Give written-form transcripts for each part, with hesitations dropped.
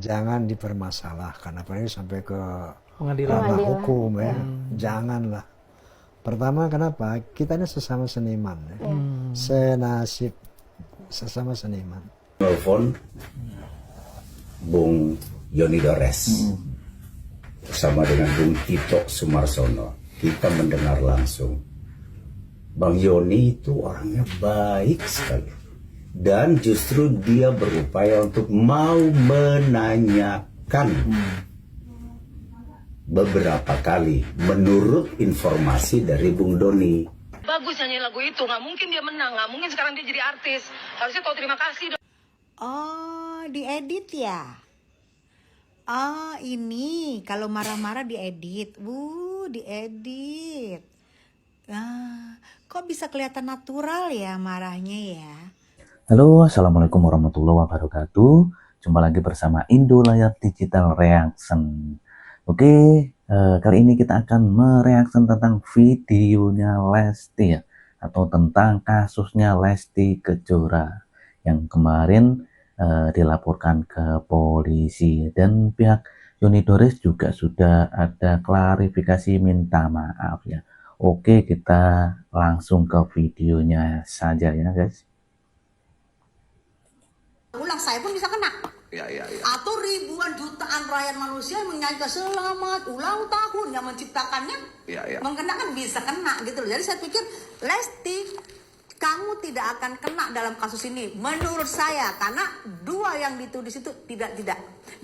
Jangan dipermasalahkan, apalagi sampai ke Pengadilan. ranah hukum ya. Janganlah. Pertama, kenapa? Kita ini sesama seniman ya. Senasib, sesama seniman. Telepon Bung Yoni Dores bersama dengan Bung Tito Sumarsono. Kita mendengar langsung. Bang Yoni itu orangnya baik sekali. Dan justru dia berupaya untuk mau menanyakan beberapa kali menurut informasi dari Bung Doni. Bagus nyanyi lagu itu, nggak mungkin dia menang, nggak mungkin sekarang dia jadi artis. Harusnya tahu terima kasih dong. Oh, diedit ya? Oh, ini kalau marah-marah diedit. Diedit. Kok bisa kelihatan natural ya marahnya ya? Halo, assalamualaikum warahmatullahi wabarakatuh. Jumpa lagi bersama Indo Layar Digital Reaction. Oke, kali ini kita akan mereaction tentang videonya Lesti ya, atau tentang kasusnya Lesti Kejora yang kemarin dilaporkan ke polisi, dan pihak Yoni Dores juga sudah ada klarifikasi minta maaf ya. Oke, kita langsung ke videonya saja ya guys. Ulang saya pun bisa kena. Ya. Atau ribuan jutaan rakyat manusia yang menyanyikan selamat ulang tahun yang menciptakannya mengenakan bisa kena gitu loh. Jadi saya pikir Lesti, kamu tidak akan kena dalam kasus ini menurut saya, karena dua yang ditulis itu tidak.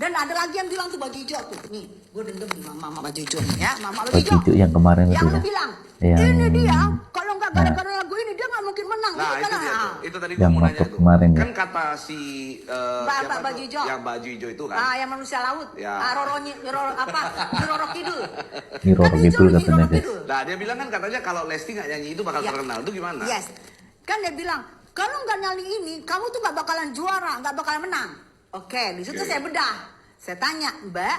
Dan ada lagi yang bilang tuh baju hijau tuh. Nih, gue denger nih mama baju hijau nih ya, mama baju hijau yang kemarin yang itu lu ya. bilang Yang, ini dia kalau nggak gara-gara lagu ini dia nggak mungkin menang. Nah, gitu kan? itu tadi yang gue mau nanya waktu tuh. kemarin ya. Kan kata si siapa baju tuh? hijau. Yang baju hijau itu kan. Yang manusia laut. Ya. Roro Kidul. Roro Kan Kidul hijau, katanya Roro guys. Kidul. Nah, dia bilang kan katanya kalau Lesti nggak nyanyi itu bakal terkenal. Itu gimana? Yes. Kan dia bilang, kalau nggak nyanyi ini, kamu tuh nggak bakalan juara, nggak bakalan menang. Oke, di situ saya bedah. Saya tanya, Mbak,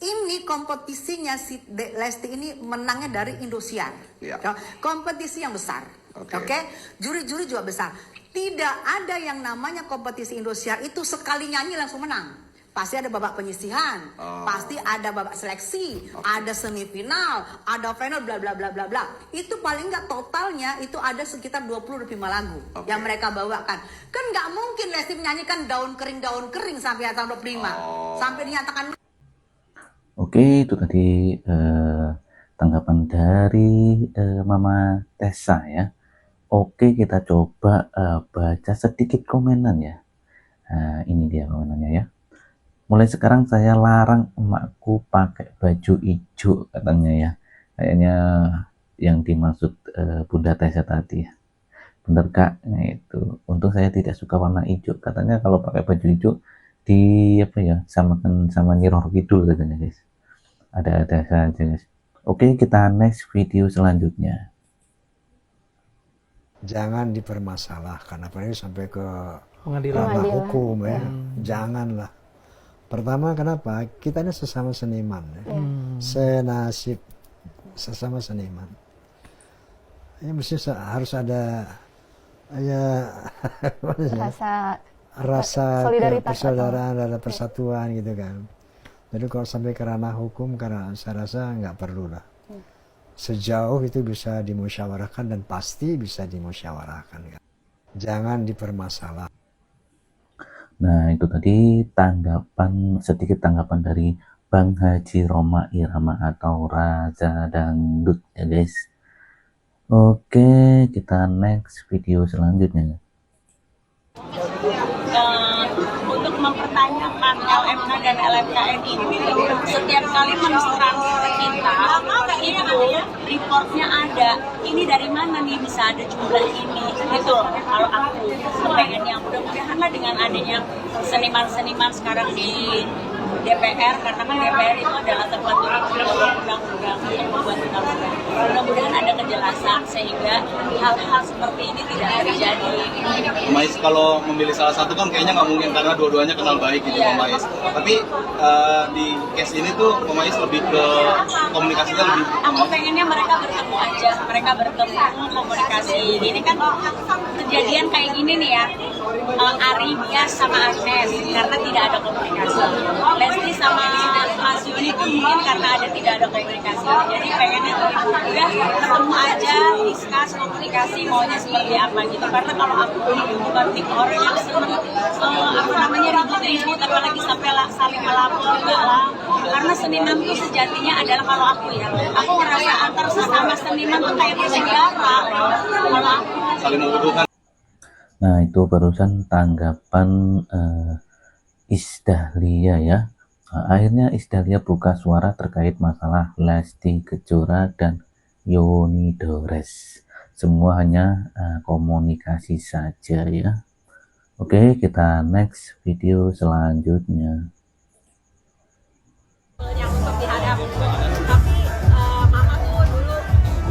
ini kompetisinya si Lesti ini menangnya dari Indosiar. Ya. Kompetisi yang besar. Oke. Juri-juri juga besar. Tidak ada yang namanya kompetisi Indosiar itu sekali nyanyi langsung menang. Pasti ada babak penyisihan, pasti ada babak seleksi, ada semifinal, ada final, bla bla bla bla bla. Itu paling nggak totalnya itu ada sekitar 25 lagu yang mereka bawakan. Kan nggak mungkin Lesti menyanyikan daun kering sampai tahun 25 sampai dinyatakan. Oke, itu tadi tanggapan dari Mama Tessa ya. Oke, kita coba baca sedikit komenan ya. Ini dia komenannya ya. Mulai sekarang saya larang emakku pakai baju hijau katanya ya. Kayaknya yang dimaksud Bunda Tessa tadi ya. Bener Kak, nah, itu. Untung saya tidak suka warna hijau. Katanya kalau pakai baju hijau di apa ya, samakan sama Nyi Roro Kidul katanya guys. Ada saja guys. Oke, kita next video selanjutnya. Jangan dipermasalahkan, apalagi sampai ke Pengadilan. ranah hukum ya. Janganlah. Pertama, kenapa? Kita ini sesama seniman ya. Senasib, sesama seniman. Ini mesti harus ada ya rasa solidaritas, persaudaraan, ada persatuan gitu kan. Jadi kalau sampai ke ranah hukum, karena saya rasa nggak perlu lah. Sejauh itu bisa dimusyawarahkan dan pasti bisa dimusyawarahkan kan. Jangan dipermasalahkan. Nah, itu tadi sedikit tanggapan dari Bang Haji Roma Irama atau Raja Dangdut ya guys. Oke, kita next video selanjutnya. Untuk mempertanyakan LMK dan LMKN ini, setiap kali menstruasi kita itu reportnya ada, ini dari mana nih bisa ada jumlah ini gitu. Kalau aku pengen yang mudah-mudahan lah dengan adanya seniman-seniman sekarang di DPR, karena kan DPR itu adalah tempat untuk membuat undang-undang, untuk membuat undang-undang. Mudah-mudahan ada kejelasan sehingga hal-hal seperti ini tidak terjadi. Mais kalau memilih salah satu kan kayaknya nggak mungkin karena dua-duanya kenal baik gitu Iya. Mbak Mais. Tapi di case ini tuh Mbak Mais lebih ke komunikasinya lebih. Aku pengennya mereka bertemu aja, mereka bertemu komunikasi. Ini kan kejadian kayak gini nih ya, Ari Bias sama Agnes karena tidak ada komunikasi. Lesti sama Mas Yuni pun mungkin karena tidak ada komunikasi. Jadi pengennya tuh udah ketemu aja, diskus komunikasi maunya seperti apa gitu. Karena kalau aku bukan tipe orang yang seneng ribut-ribut, apalagi sampai saling melapor enggak lah. Karena seniman itu sejatinya adalah, kalau aku ya, aku ngerasa antar sesama seniman tuh kayak bersaudara. Kalau aku Saling membutuhkan. Nah, itu barusan tanggapan Isdahlia ya. Nah, akhirnya Isdahlia buka suara terkait masalah Lesti Kejora dan Yoni Dores. Semua hanya komunikasi saja ya. Oke, kita next video selanjutnya. yang untuk dihadap, tapi mama tuh dulu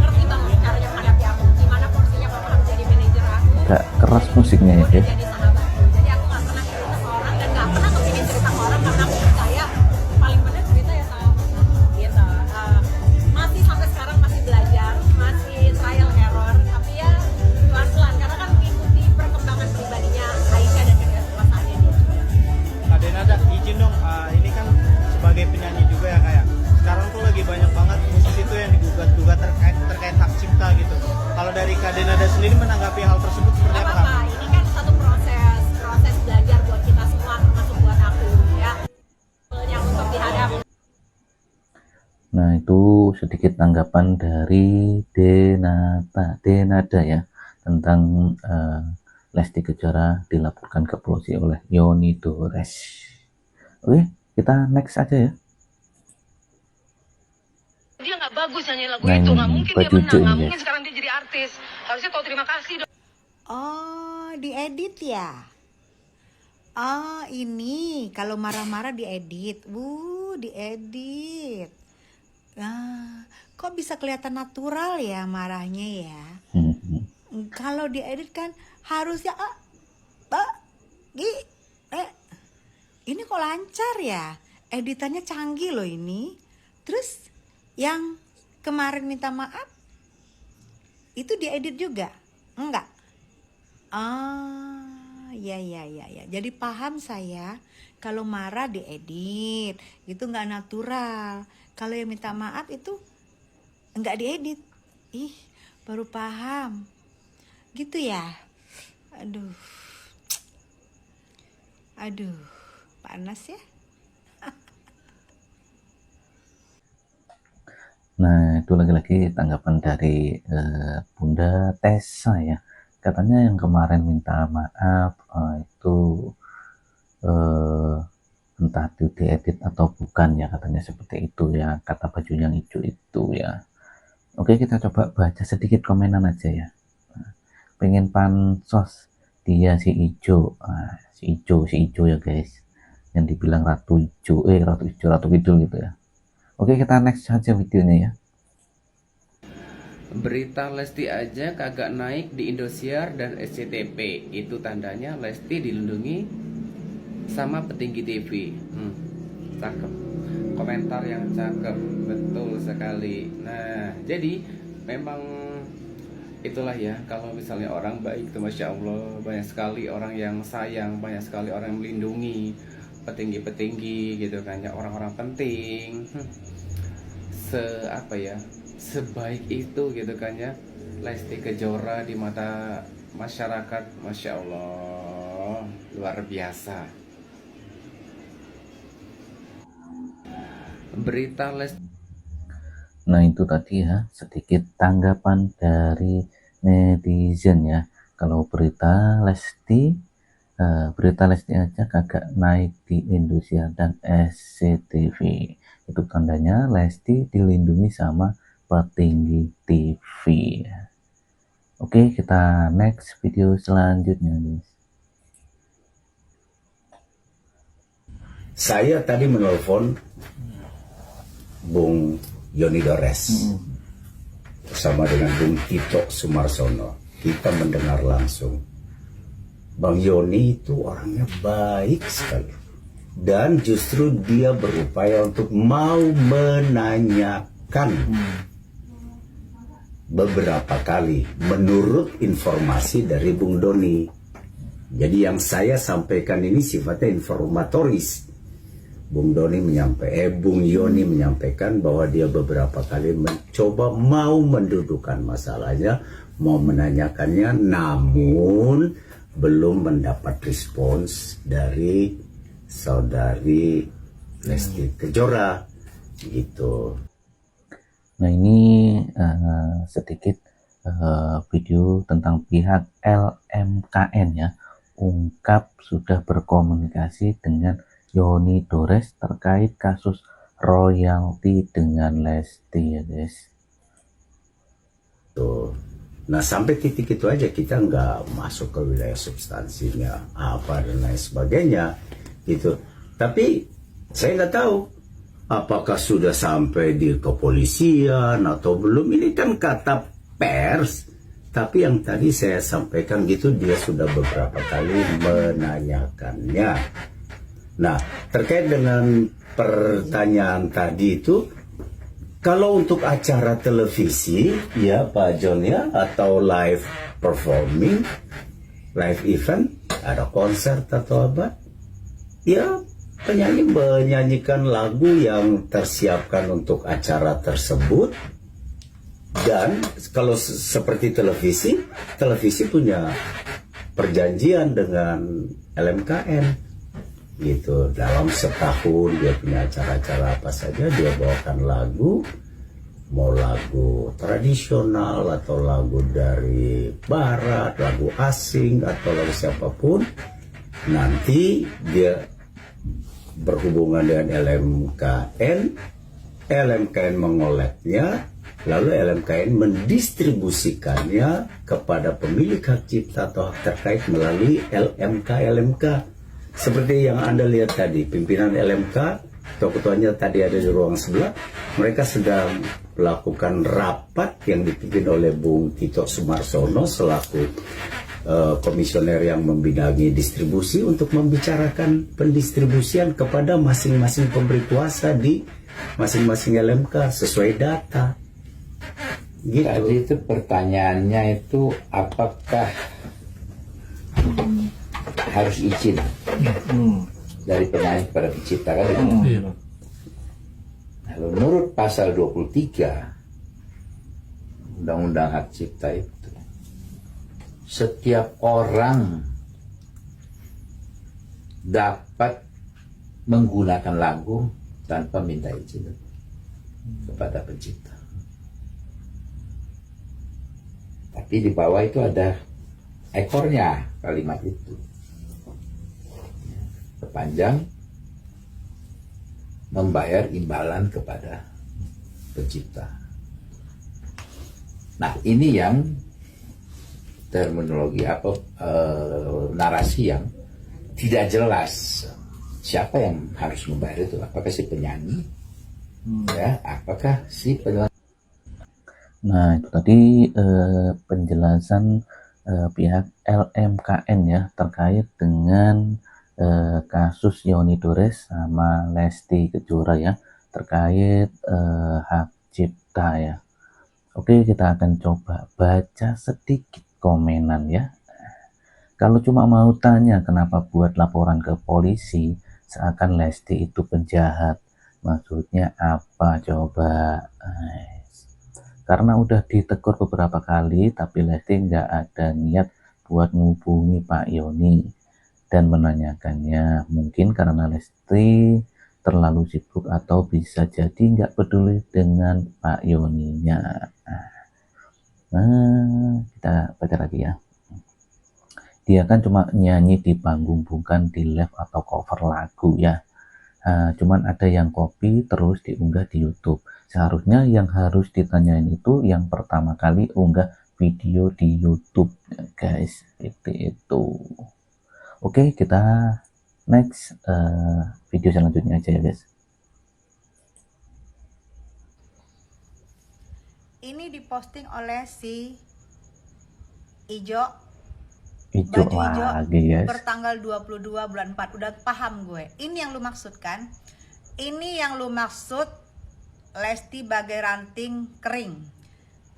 ngerti banget caranya menghadapi aku, gimana porsinya mama harus jadi manajer aku, Agak keras musiknya ya, guys. jadi sahabatku. Jadi aku nggak pernah cerita ke orang dan nggak pernah kepingin cerita ke orang karena aku percaya paling benar cerita ya sama mama gitu. Masih sampai sekarang masih belajar, masih trial error, tapi ya pelan-pelan karena kan mengikuti perkembangan pribadinya Aisyah dan kedewasaan dia. Kak Denada, izin dong, ini kan sebagai penyanyi juga ya kayak sekarang tuh lagi banyak banget musisi tuh yang digugat-gugat terkait hak cipta gitu. Kalau dari Kak Denada sendiri menanggapi hal tersebut seperti Gak apa? apa-apa, ini kan satu proses belajar buat kita semua, termasuk buat aku ya. Yang untuk dihadap. Nah, itu sedikit tanggapan dari Denada ya, tentang Lesti Kejora dilaporkan ke polisi oleh Yoni Dores. Oke, kita next aja ya. Dia nggak bagus nyanyi lagu Nah, itu, ini nggak mungkin dia baju menang, cuy, nggak guys. mungkin sekarang dia jadi artis. Harusnya tahu terima kasih dong. Oh, diedit ya? Oh, ini kalau marah-marah diedit. Diedit. Ah, kok bisa kelihatan natural ya marahnya ya? Kalau diedit kan harusnya ini kok lancar ya? Editannya canggih loh ini. Terus yang kemarin minta maaf itu diedit juga? Enggak. Ya. Jadi paham saya, kalau marah diedit, itu nggak natural. Kalau yang minta maaf itu nggak diedit. Ih, baru paham. Gitu ya. Aduh, panas ya. Nah, itu lagi-lagi tanggapan dari Bunda Tessa ya. Katanya yang kemarin minta maaf itu entah itu diedit atau bukan ya, katanya seperti itu ya, kata baju yang hijau itu ya. Oke, kita coba baca sedikit komenan aja ya. Pengen pansos dia si hijau, si hijau ya guys, yang dibilang ratu hijau, ratu hijau gitu ya. Oke, kita next saja videonya ya. Berita Lesti aja kagak naik di Indosiar dan SCTV. Itu tandanya Lesti dilindungi sama petinggi TV. Cakep. Komentar yang cakep, betul sekali. Nah, jadi memang itulah ya, kalau misalnya orang baik itu Masya Allah, banyak sekali orang yang sayang, banyak sekali orang yang melindungi petinggi-petinggi gitu kan ya, orang-orang penting. Sebaik itu gitu kan ya Lesti Kejora di mata masyarakat, Masya Allah, luar biasa. Berita Lesti. Nah, itu tadi ya sedikit tanggapan dari netizen ya. Kalau berita Lesti aja kagak naik di Indosiar dan SCTV, itu tandanya Lesti dilindungi sama petinggi TV. Oke, kita next video selanjutnya guys. Saya tadi menelpon Bung Yoni Dores bersama dengan Bung Tito Sumarsono. Kita mendengar langsung. Bang Yoni itu orangnya baik sekali. Dan justru dia berupaya untuk mau menanyakan beberapa kali menurut informasi dari Bung Doni. Jadi yang saya sampaikan ini sifatnya informatoris. Bung Yoni menyampaikan bahwa dia beberapa kali mencoba mau mendudukan masalahnya, mau menanyakannya, namun belum mendapat respons dari saudari Lesti Kejora gitu. Nah ini sedikit video tentang pihak LMKN ya, ungkap sudah berkomunikasi dengan Yoni Dores terkait kasus royalti dengan Lesti ya guys. Tuh. Nah sampai titik itu aja kita nggak masuk ke wilayah substansinya apa dan lain sebagainya gitu. Tapi saya nggak tahu apakah sudah sampai di kepolisian atau belum. Ini kan kata pers. Tapi yang tadi saya sampaikan gitu dia sudah beberapa kali menanyakannya. Nah terkait dengan pertanyaan tadi itu, kalau untuk acara televisi, ya Pak John ya, atau live performing, live event, ada konser atau apa, ya penyanyi menyanyikan lagu yang tersiapkan untuk acara tersebut. Dan kalau seperti televisi, televisi punya perjanjian dengan LMKN. Gitu, dalam setahun dia punya acara-acara apa saja, dia bawakan lagu, mau lagu tradisional atau lagu dari barat, lagu asing atau lagu siapapun, nanti dia berhubungan dengan LMKN mengoleknya, lalu LMKN mendistribusikannya kepada pemilik hak cipta atau hak terkait melalui LMK. Seperti yang Anda lihat tadi, pimpinan LMK atau ketuanya tadi ada di ruang sebelah, mereka sedang melakukan rapat yang dipimpin oleh Bung Tito Sumarsono selaku komisioner yang membidangi distribusi untuk membicarakan pendistribusian kepada masing-masing pemberi kuasa di masing-masing LMK sesuai data. Gitu. Tadi itu pertanyaannya itu apakah harus izin dari penyanyi kepada pencipta kan itu. Nah, menurut pasal 23 Undang-Undang Hak Cipta itu, setiap orang dapat menggunakan lagu tanpa minta izin kepada pencipta. Tapi di bawah itu ada ekornya kalimat itu. Sepanjang membayar imbalan kepada pencipta. Nah ini yang terminologi narasi yang tidak jelas siapa yang harus membayar itu. Apakah si penyanyi, ya, apakah si penyelenggara. Nah itu tadi penjelasan pihak LMKN ya terkait dengan kasus Yoni Dores sama Lesti Kejora ya terkait hak cipta ya. Oke, kita akan coba baca sedikit komenan ya. Kalau cuma mau tanya kenapa buat laporan ke polisi seakan Lesti itu penjahat, maksudnya apa coba? Karena udah ditegur beberapa kali tapi Lesti nggak ada niat buat menghubungi Pak Yoni dan menanyakannya, mungkin karena Lesti terlalu sibuk atau bisa jadi nggak peduli dengan Pak Yoninya. Nah, kita baca lagi ya. Dia kan cuma nyanyi di panggung, bukan di live atau cover lagu ya. Cuman ada yang copy terus diunggah di YouTube. Seharusnya yang harus ditanyain itu yang pertama kali unggah video di YouTube ya guys, seperti itu. Oke, kita next video selanjutnya aja ya guys. Ini diposting oleh si Ijo, Hijau baju hijau, lagi guys. bertanggal 22 bulan 4. Udah paham gue. Ini yang lu maksud kan? Ini yang lu maksud Lesti bagai ranting kering.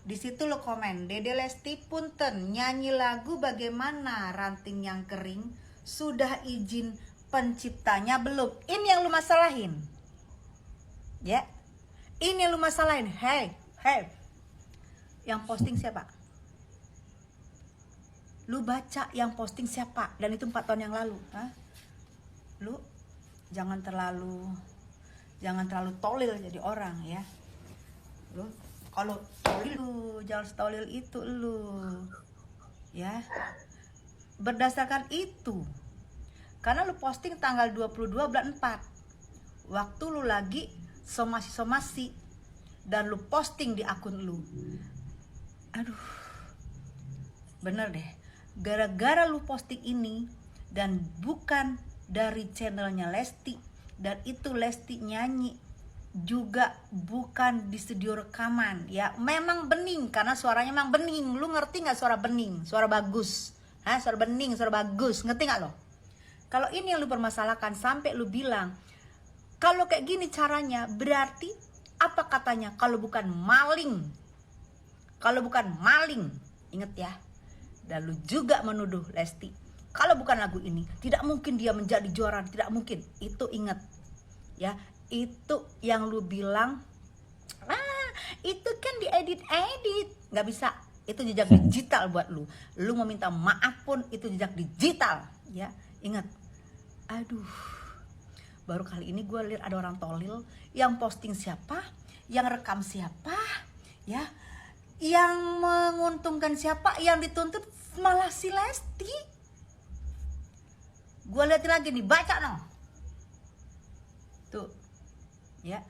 Di situ lu komen, Dede Lesti punten nyanyi lagu bagaimana ranting yang kering, sudah izin penciptanya belum? Ini yang lu masalahin. Ya. Ini yang lu masalahin. Hey. Yang posting siapa? Lu baca yang posting siapa? Dan itu 4 tahun yang lalu. Hah? Lu jangan terlalu tolil jadi orang ya. Lu kalau tolil lu jangan setolil itu lu. Ya. Berdasarkan itu. Karena lu posting tanggal 22 bulan 4. Waktu lu lagi somasi dan lu posting di akun lu. Aduh. Bener deh. Gara-gara lu posting ini dan bukan dari channelnya Lesti, dan itu Lesti nyanyi juga bukan di studio rekaman ya, memang bening karena suaranya memang bening. Lu ngerti nggak suara bening, suara bagus? Suara bening, suara bagus, ngerti nggak lo? Kalau ini yang lu permasalahkan sampai lu bilang kalau kayak gini caranya, berarti apa katanya? Kalau bukan maling, inget ya. Dan lu juga menuduh Lesti, kalau bukan lagu ini tidak mungkin dia menjadi juara, tidak mungkin. Itu inget ya, itu yang lu bilang itu kan diedit, nggak bisa. Itu jejak digital buat lu mau minta maaf pun itu jejak digital ya, ingat. Aduh, baru kali ini gue lihat ada orang tolil yang posting siapa, yang rekam siapa ya, yang menguntungkan siapa, yang dituntut malah si Lesti. Gue lihat lagi nih, baca no. Tuh. Ya.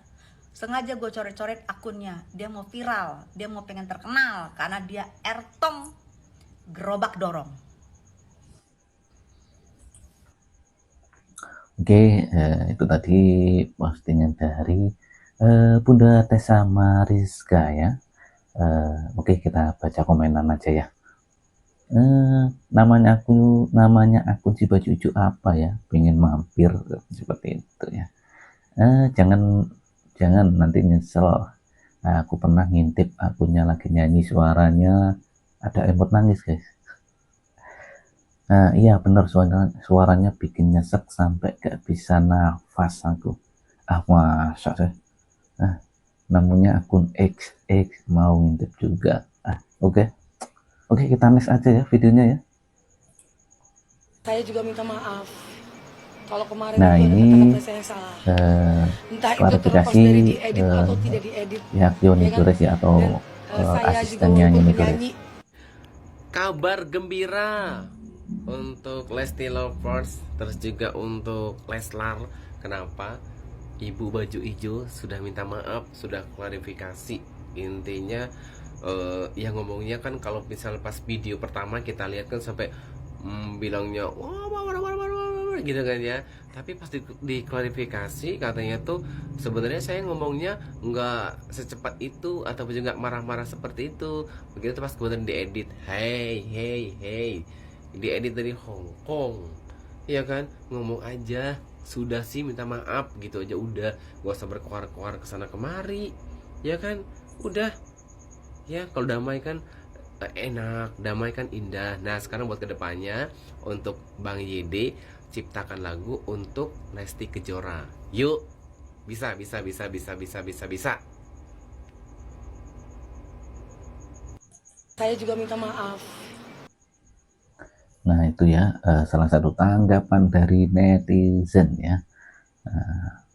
Sengaja gue coret-coret akunnya. Dia mau viral, dia mau pengen terkenal karena dia Ertong gerobak dorong. Oke, itu tadi postingan dari Bunda Tessa Mariska ya. Oke, kita baca komenan aja ya. Namanya akun si baju hijau apa ya, pengen mampir seperti itu ya. Jangan nanti nyesel. Aku pernah ngintip akunnya lagi nyanyi, suaranya ada emot nangis guys. Iya bener, suaranya bikin nyesek sampai gak bisa nafas aku. Masa sih. Namanya akun XX mau ngintip juga. Oke, kita next aja ya videonya ya. Saya juga minta maaf kalau kemarin Nah, itu ini ada kata-kata saya salah. Entah itu terlepas klarifikasi dari diedit atau tidak diedit. pihak Yoni Ya kan? Jures ya, atau Dan saya juga asistennya walaupun Yoni Jures. penyanyi. Kabar gembira untuk Lesti Lovers, terus juga untuk Leslar. Kenapa? Ibu baju hijau sudah minta maaf, sudah klarifikasi. Intinya yang ngomongnya kan kalau misal pas video pertama kita lihat kan sampai bilangnya wah gitu kan ya, tapi pas diklarifikasi katanya tuh sebenarnya saya ngomongnya nggak secepat itu ataupun juga marah-marah seperti itu. Begitu pas kemudian diedit, hey diedit dari Hong Kong ya kan, ngomong aja sudah sih minta maaf gitu aja udah, gak usah berkoar-koar kesana kemari ya kan, udah ya. Kalau damai kan enak, damai kan indah. Nah sekarang buat kedepannya untuk Bang YD ciptakan lagu untuk Lesti Kejora, yuk. Bisa. Saya juga minta maaf. Nah itu ya, salah satu tanggapan dari netizen ya.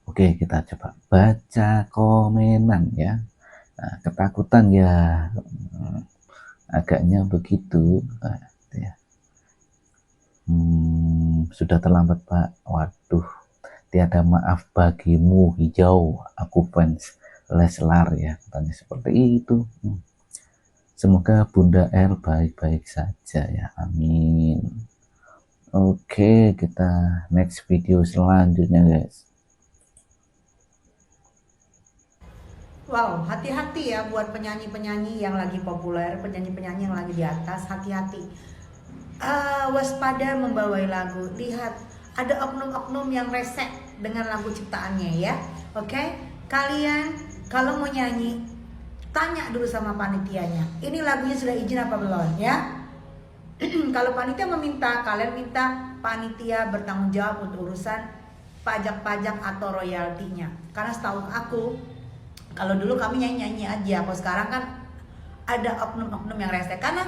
Oke, kita coba baca komenan ya. Ketakutan ya, agaknya begitu ya. Sudah terlambat Pak, waduh, tiada maaf bagimu hijau, aku fans Leslar ya, katanya seperti itu. Semoga Bunda R baik-baik saja ya, amin. Oke, kita next video selanjutnya guys. Wow, hati-hati ya buat penyanyi-penyanyi yang lagi populer, penyanyi-penyanyi yang lagi di atas, hati-hati. Waspada membawai lagu. Lihat, ada oknum-oknum yang resek dengan lagu ciptaannya ya. Oke? Kalian kalau mau nyanyi, tanya dulu sama panitianya. Ini lagunya sudah izin apa belum ya? Kalau panitia meminta, kalian minta panitia bertanggung jawab untuk urusan pajak-pajak atau royaltinya. Karena setahu aku, kalau dulu kami nyanyi-nyanyi aja, kalau sekarang kan ada oknum-oknum yang rese. Karena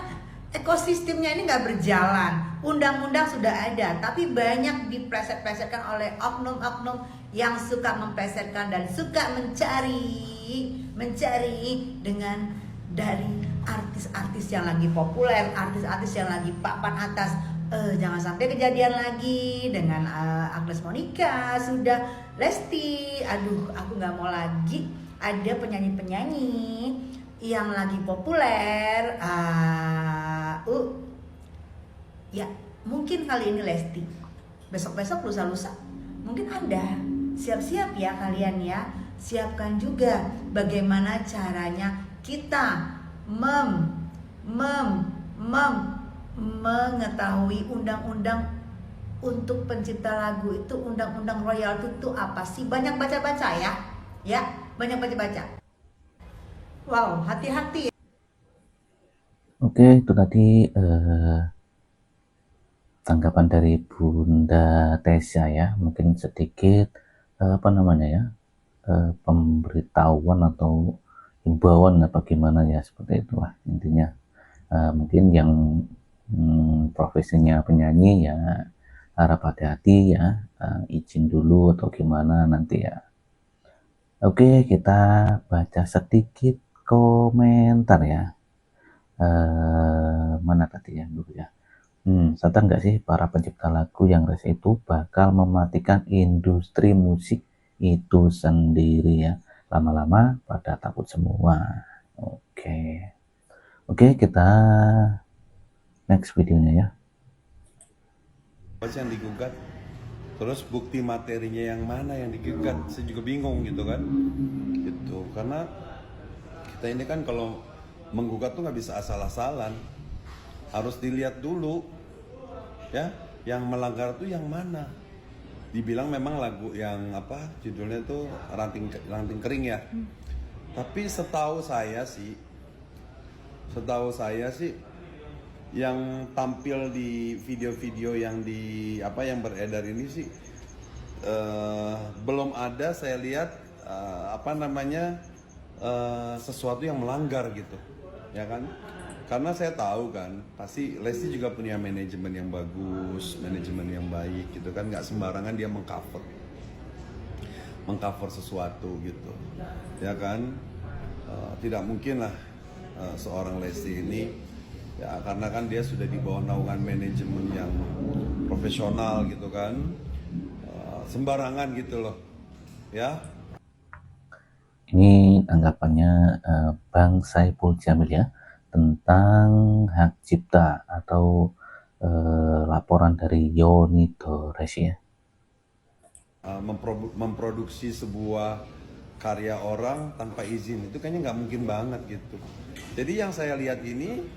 ekosistemnya ini nggak berjalan. Undang-undang sudah ada, tapi banyak dipleset-plesetkan oleh oknum-oknum yang suka memplesetkan dan suka mencari dengan dari artis-artis yang lagi populer, artis-artis yang lagi papan atas. Jangan sampai kejadian lagi dengan Agnes Monica, sudah Lesti. Aduh, aku nggak mau lagi ada penyanyi-penyanyi yang lagi populer. Ya, mungkin kali ini Lesti, besok-besok lusa-lusa mungkin Anda. Siap-siap ya kalian ya. Siapkan juga bagaimana caranya kita mengetahui undang-undang untuk pencipta lagu itu, undang-undang royalti itu apa sih. Banyak baca-baca ya. Ya, banyak baca-baca. Wow, hati-hati. Oke, itu tadi tanggapan dari Bunda Tessa ya. Mungkin sedikit pemberitahuan atau himbauan apa gimana ya, seperti itulah intinya. Mungkin yang profesinya penyanyi ya harap hati-hati ya, izin dulu atau gimana nanti ya. Oke, kita baca sedikit komentar ya. Mana tadi ya dulu ya. Sadar nggak sih para pencipta lagu yang rese itu bakal mematikan industri musik itu sendiri ya. Lama-lama pada takut semua. Oke, kita next videonya ya. Yang digugat, terus bukti materinya yang mana yang digugat, saya juga bingung gitu kan. Gitu, karena kita ini kan kalau menggugat tuh nggak bisa asal-asalan, harus dilihat dulu ya, yang melanggar tuh yang mana. Dibilang memang lagu yang judulnya tuh ranting kering ya. Tapi setahu saya sih yang tampil di video-video yang yang beredar ini sih belum ada saya lihat sesuatu yang melanggar gitu ya kan. Karena saya tahu kan pasti Lesti juga punya manajemen yang bagus, manajemen yang baik gitu kan, nggak sembarangan dia mengcover sesuatu gitu ya kan. Tidak mungkin lah seorang Lesti ini ya, karena kan dia sudah di bawah naungan manajemen yang profesional gitu kan, sembarangan gitu loh ya. Ini tanggapannya Bang Saiful Jamil ya, tentang hak cipta atau laporan dari Yoni Dores ya. Memproduksi sebuah karya orang tanpa izin itu kayaknya nggak mungkin banget gitu. Jadi yang saya lihat ini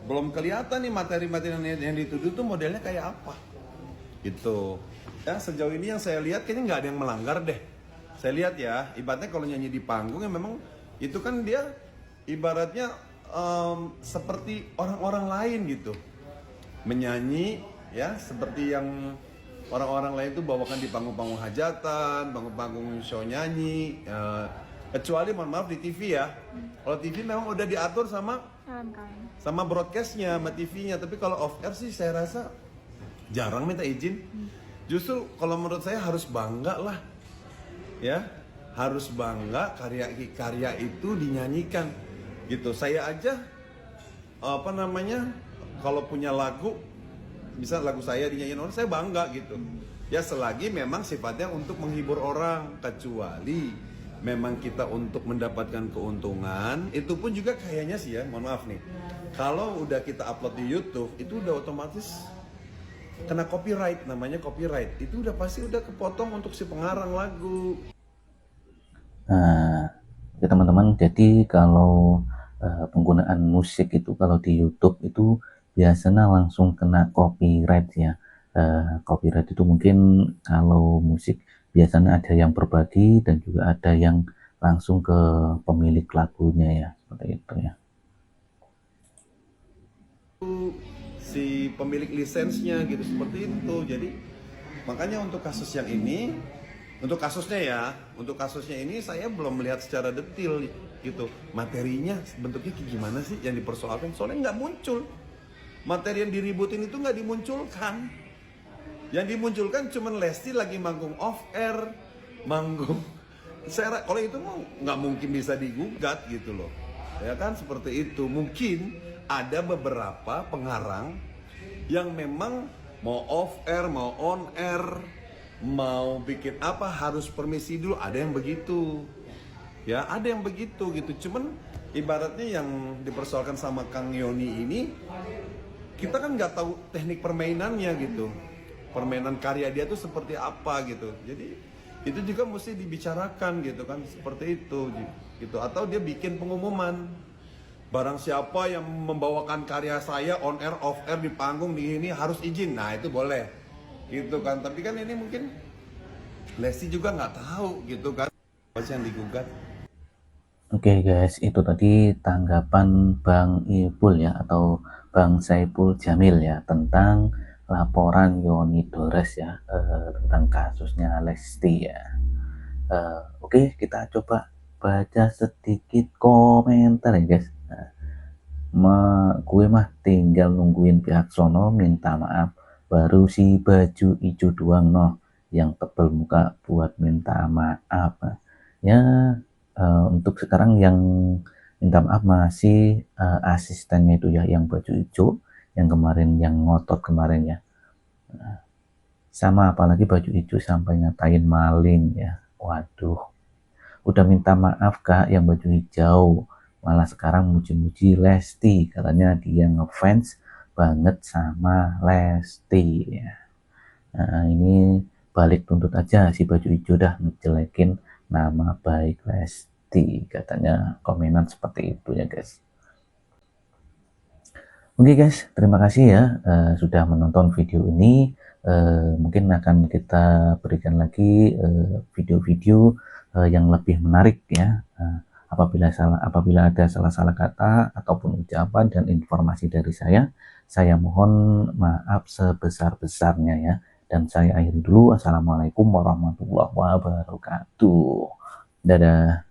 belum kelihatan nih materi-materi yang dituduh tuh modelnya kayak apa gitu ya. Sejauh ini yang saya lihat kayaknya nggak ada yang melanggar deh. Saya lihat ya, ibaratnya kalau nyanyi di panggung ya memang itu kan dia ibaratnya seperti orang-orang lain gitu, menyanyi ya seperti yang orang-orang lain itu bawakan di panggung-panggung hajatan, panggung-panggung show nyanyi, kecuali mohon maaf di TV ya. Kalau TV memang udah diatur sama broadcastnya, sama TV-nya. Tapi kalau off air sih saya rasa jarang minta izin. Justru kalau menurut saya harus bangga lah, ya harus bangga karya itu dinyanyikan gitu. Saya aja kalau punya lagu, bisa lagu saya dinyanyiin orang, saya bangga gitu ya, selagi memang sifatnya untuk menghibur orang. Kecuali memang kita untuk mendapatkan keuntungan, itu pun juga kayaknya sih ya, mohon maaf nih, kalau udah kita upload di YouTube itu udah otomatis kena copyright, namanya copyright. Itu udah pasti udah kepotong untuk si pengarang lagu. Nah, Oke teman-teman, jadi kalau penggunaan musik itu kalau di YouTube itu biasanya langsung kena copyright ya. Copyright itu mungkin kalau musik biasanya ada yang berbagi dan juga ada yang langsung ke pemilik lagunya ya, seperti itu ya. Si pemilik lisensnya gitu, seperti itu. Jadi makanya untuk kasus yang ini, untuk kasusnya ini saya belum melihat secara detail gitu, materinya bentuknya kayak gimana sih yang dipersoalkan, soalnya nggak muncul. Materi yang diributin itu nggak dimunculkan. Yang dimunculkan cuman Lesti lagi manggung off air, manggung. Kalau itu mau nggak mungkin bisa digugat gitu loh, ya kan, seperti itu. Mungkin ada beberapa pengarang yang memang mau off air, mau on air, mau bikin apa harus permisi dulu, ada yang begitu. Ya, ada yang begitu gitu. Cuman ibaratnya yang dipersoalkan sama Kang Yoni ini, kita kan nggak tahu teknik permainannya gitu. Permainan karya dia tuh seperti apa gitu. Jadi itu juga mesti dibicarakan gitu kan, seperti itu gitu. Atau dia bikin pengumuman, barang siapa yang membawakan karya saya on air, off air, di panggung, di ini harus izin. Nah itu boleh gitu kan. Tapi kan ini mungkin Lesti juga nggak tahu gitu kan apa yang digugat. Oke guys, itu tadi tanggapan Bang Ipul ya, atau Bang Saipul Jamil ya, tentang laporan Yoni Dores ya, tentang kasusnya Lesti ya. Oke, kita coba baca sedikit komentar ya guys. Gue mah tinggal nungguin pihak sono minta maaf, baru si baju hijau doang noh yang tebel muka buat minta maaf ya. Untuk sekarang yang minta maaf masih asistennya itu ya, yang baju hijau yang kemarin, yang ngotot kemarin ya. Sama, apalagi baju hijau sampai ngatain maling ya. Waduh, udah minta maaf Kak yang baju hijau, malah sekarang muji-muji Lesti, katanya dia ngefans banget sama Lesti ya. Nah, ini balik tuntut aja si baju hijau dah ngejelekin nama baik Lesti, katanya komenan seperti itu ya guys. Oke guys, terima kasih ya sudah menonton video ini. Mungkin akan kita berikan lagi video-video yang lebih menarik ya. Apabila ada salah-salah kata ataupun ucapan dan informasi dari saya mohon maaf sebesar-besarnya ya. Dan saya akhiri dulu. Assalamualaikum warahmatullahi wabarakatuh. Dadah.